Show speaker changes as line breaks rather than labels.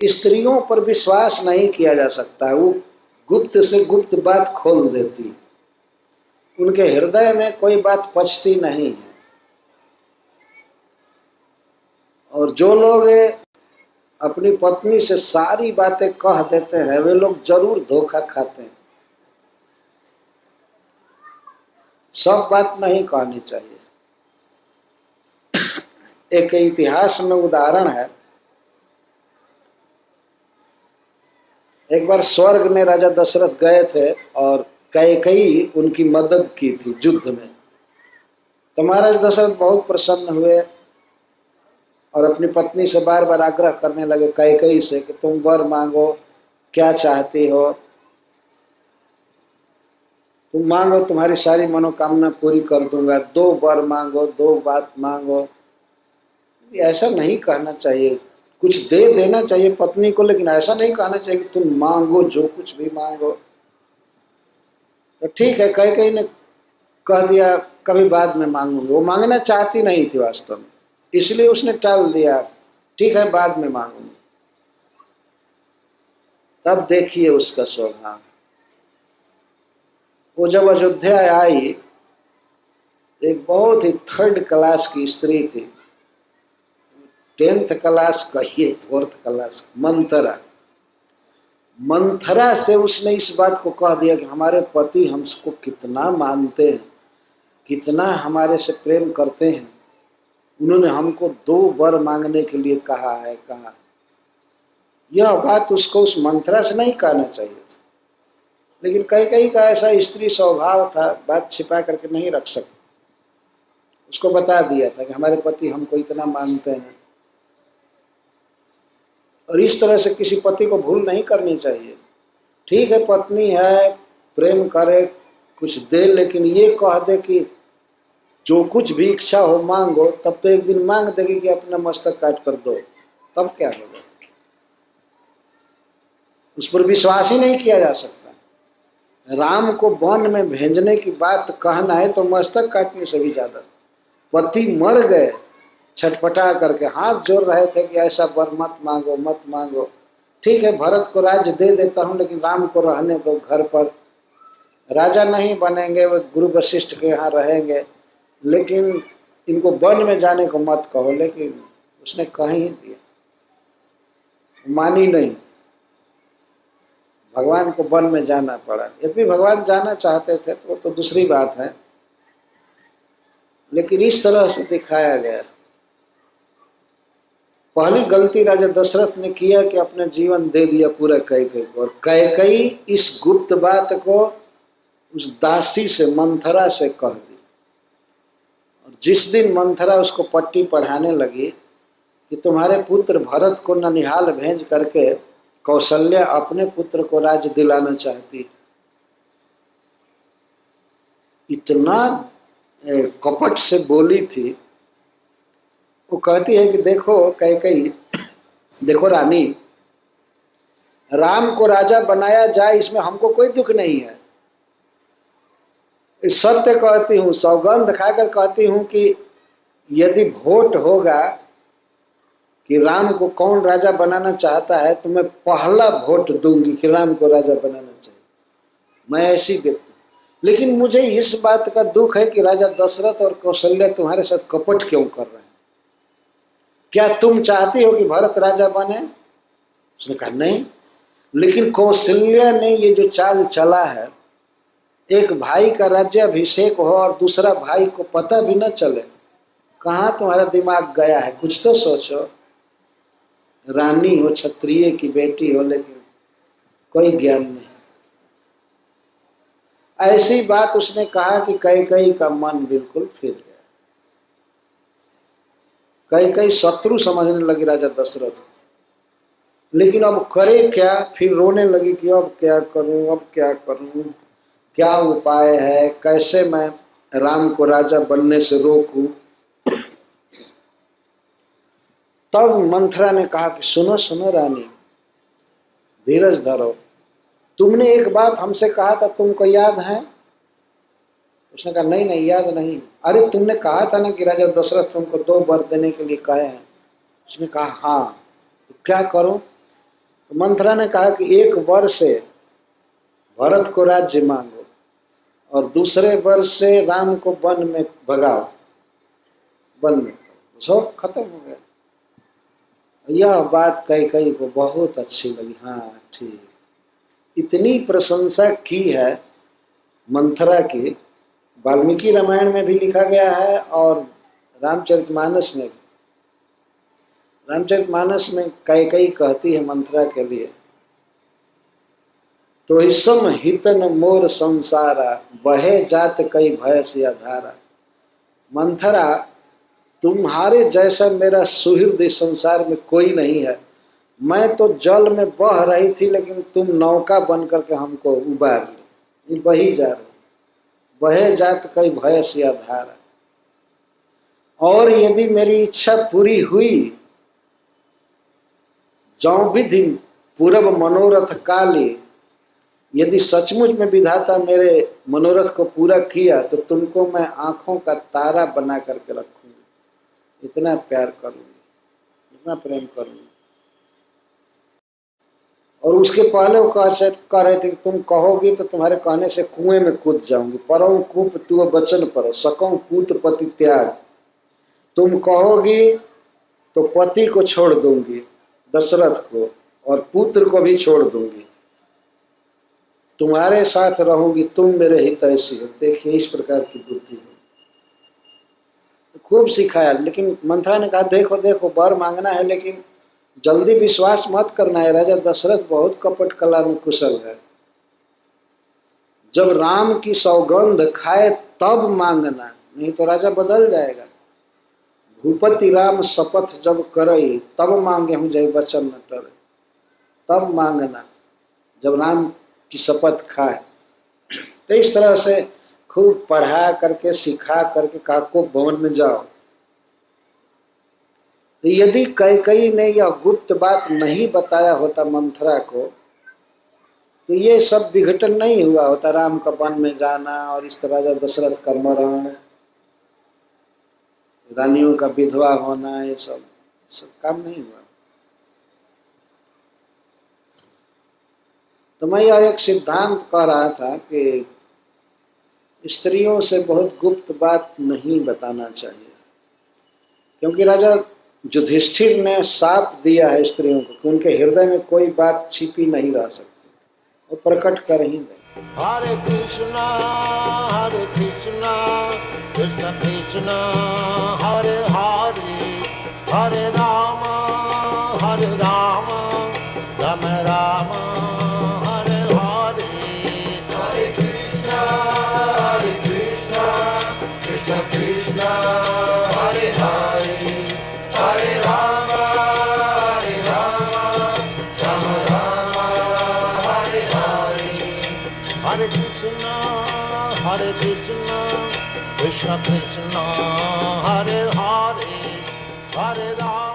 स्त्रियों पर विश्वास नहीं किया जा सकता, वो गुप्त से गुप्त बात खोल देती, उनके हृदय में कोई बात पचती नहीं है। और जो लोग अपनी पत्नी से सारी बातें कह देते हैं वे लोग जरूर धोखा खाते हैं। सब बात नहीं कहनी चाहिए। एक इतिहास में उदाहरण है, एक बार स्वर्ग में राजा दशरथ गए थे और कैकेयी उनकी मदद की थी युद्ध में। तो महाराज दशरथ बहुत प्रसन्न हुए और अपनी पत्नी से बार बार आग्रह करने लगे कैकेयी से कि तुम वर मांगो, क्या चाहती हो, तुम मांगो, तुम्हारी सारी मनोकामना पूरी कर दूंगा। 2 वर मांगो, 2 बात मांगो। ऐसा नहीं कहना चाहिए, कुछ दे देना चाहिए पत्नी को, लेकिन ऐसा नहीं कहना चाहिए कि तुम मांगो जो कुछ भी मांगो। तो ठीक है, कैकेयी ने कह दिया कभी बाद में मांगूंगी। वो मांगना चाहती नहीं थी वास्तव में, इसलिए उसने टाल दिया, ठीक है बाद में मांगूंगी। तब देखिए उसका स्वभाव। वो जब अयोध्या आई, एक बहुत ही 3rd क्लास की स्त्री थी, 10th क्लास कहिए 4th क्लास, मंथरा से उसने इस बात को कह दिया कि हमारे पति हमको कितना मानते हैं, कितना हमारे से प्रेम करते हैं, उन्होंने हमको 2 वर मांगने के लिए कहा है। यह बात उसको उस मंथरा से नहीं कहना चाहिए था, लेकिन कई का ऐसा स्त्री स्वभाव था, बात छिपा करके नहीं रख सकती। उसको बता दिया था कि हमारे पति हमको इतना मानते हैं। और इस तरह से किसी पति को भूल नहीं करनी चाहिए। ठीक है पत्नी है, प्रेम करे, कुछ दे, लेकिन ये कह दे कि जो कुछ भी इच्छा हो मांगो, तब तो एक दिन मांग देगी कि अपना मस्तक काट कर दो, तब क्या होगा? उस पर विश्वास ही नहीं किया जा सकता। राम को वन में भेजने की बात कहना है तो मस्तक काटने से भी ज्यादा। पति मर गए, छटपटा करके हाथ जोड़ रहे थे कि ऐसा वर मत मांगो, मत मांगो। ठीक है भरत को राज्य दे देता हूँ, लेकिन राम को रहने दो घर पर। राजा नहीं बनेंगे, वो गुरु वशिष्ठ के यहाँ रहेंगे, लेकिन इनको वन में जाने को मत कहो। लेकिन उसने कह ही दिया, मानी नहीं। भगवान को वन में जाना पड़ा। यदि भगवान जाना चाहते थे तो वो तो दूसरी बात है, लेकिन इस तरह से दिखाया गया। पहली गलती राजा दशरथ ने किया कि अपने जीवन दे दिया पूरा कैकेयी को, और कैकेयी इस गुप्त बात को उस दासी से, मंथरा से कह दी। और जिस दिन मंथरा उसको पट्टी पढ़ाने लगी कि तुम्हारे पुत्र भरत को ननिहाल भेज करके कौशल्या अपने पुत्र को राज्य दिलाना चाहती, इतना कपट से बोली थी। वो कहती है कि देखो कैकेयी, देखो रानी, राम को राजा बनाया जाए इसमें हमको कोई दुख नहीं है। सत्य कहती हूँ, सौगंध खाकर कहती हूँ कि यदि वोट होगा कि राम को कौन राजा बनाना चाहता है, तो मैं पहला वोट दूंगी कि राम को राजा बनाना चाहिए। मैं ऐसी व्यक्ति। लेकिन मुझे इस बात का दुख है कि राजा दशरथ और कौशल्या तुम्हारे साथ कपट क्यों कर रहे हैं? क्या तुम चाहती हो कि भरत राजा बने? उसने कहा नहीं, लेकिन कौशल्या ने ये जो चाल चला है, एक भाई का राज्याभिषेक हो और दूसरा भाई को पता भी न चले, कहाँ तुम्हारा दिमाग गया है? कुछ तो सोचो। रानी हो, क्षत्रिय की बेटी हो, लेकिन कोई ज्ञान नहीं। ऐसी बात उसने कहा कि कैकेयी का मन बिल्कुल फिर गया। कैकेयी शत्रु समझने लगी राजा दशरथ को। लेकिन अब करे क्या? फिर रोने लगी कि अब क्या करूं, अब क्या करूं, क्या उपाय है, कैसे मैं राम को राजा बनने से रोकूं? तब मंथरा ने कहा कि सुनो सुनो रानी, धीरज धरो। तुमने एक बात हमसे कहा था, तुमको याद है? उसने कहा नहीं नहीं याद नहीं। अरे तुमने कहा था ना कि राजा दशरथ तुमको 2 वर देने के लिए कहे हैं। उसने कहा हाँ, तो क्या करूं? तो मंथरा ने कहा कि 1 वर से भरत को राज्य मांगो और दूसरे वर से राम को वन में भगाओ, वन में। शौक खत्म हो गया। यह बात कैकेयी को बहुत अच्छी लगी। हाँ ठीक, इतनी प्रशंसा की है मंथरा की, वाल्मीकि रामायण में भी लिखा गया है और रामचरितमानस में भी। रामचरितमानस में कैकेयी कहती है मंथरा के लिए, तो इसम हितन मोर संसारा, बहे जात कई भयस या धारा। मंथरा, तुम्हारे जैसा मेरा सुहृद इस संसार में कोई नहीं है। मैं तो जल में बह रही थी, लेकिन तुम नौका बन करके हमको उबार ली, बही जा रही। बहे जात कई भयस या धारा। और यदि मेरी इच्छा पूरी हुई, जौ विधि पूरब मनोरथ काली, यदि सचमुच में विधाता मेरे मनोरथ को पूरा किया तो तुमको मैं आंखों का तारा बना करके रखूंगी। इतना प्यार करूंगी, इतना प्रेम करूंगी। और उसके पहले वो कह रहे थे कि तुम कहोगी तो तुम्हारे कहने से कुएं में कूद जाऊंगी। परौ कूप तू बचन पर सकौ पूत पति त्याग। तुम कहोगी तो पति को छोड़ दूंगी, दशरथ को, और पुत्र को भी छोड़ दूंगी। तुम्हारे साथ रहूंगी, तुम मेरे हितैषी हो। देखिए इस प्रकार की बुद्धि है। खूब सिखाया, लेकिन मंथरा ने कहा देखो देखो वर मांगना है, लेकिन जल्दी विश्वास मत करना है। राजा दशरथ बहुत कपट कला में कुशल है। जब राम की सौगंध खाए तब मांगना, नहीं तो राजा बदल जाएगा। भूपति राम शपथ जब करई, तब मांगे हूँ जय वचन न टरे। तब मांगना जब राम की शपथ खाए। तो इस तरह से खूब पढ़ा करके सिखा करके काको भवन में जाओ। तो यदि कैकेयी ने यह गुप्त बात नहीं बताया होता मंथरा को, तो ये सब विघटन नहीं हुआ होता। राम का वन में जाना और इस तरह राजा दशरथ का मरण, रानियों का विधवा होना, ये सब काम नहीं हुआ। तो मैं यह एक सिद्धांत कह रहा था कि स्त्रियों से बहुत गुप्त बात नहीं बताना चाहिए, क्योंकि राजा युधिष्ठिर ने शाप दिया है स्त्रियों को कि उनके हृदय में कोई बात छिपी नहीं रह सकती, वो प्रकट कर ही दे।
हरे कृष्णा कृष्ण कृष्ण हरे हरे, हरे राम राम राम हरे हरे। हरे कृष्ण कृष्ण कृष्ण हरे हरे, हरे राम राम राम हरे हरे। हरे कृष्ण कृष्ण कृष्ण हरे हरे, हरे राम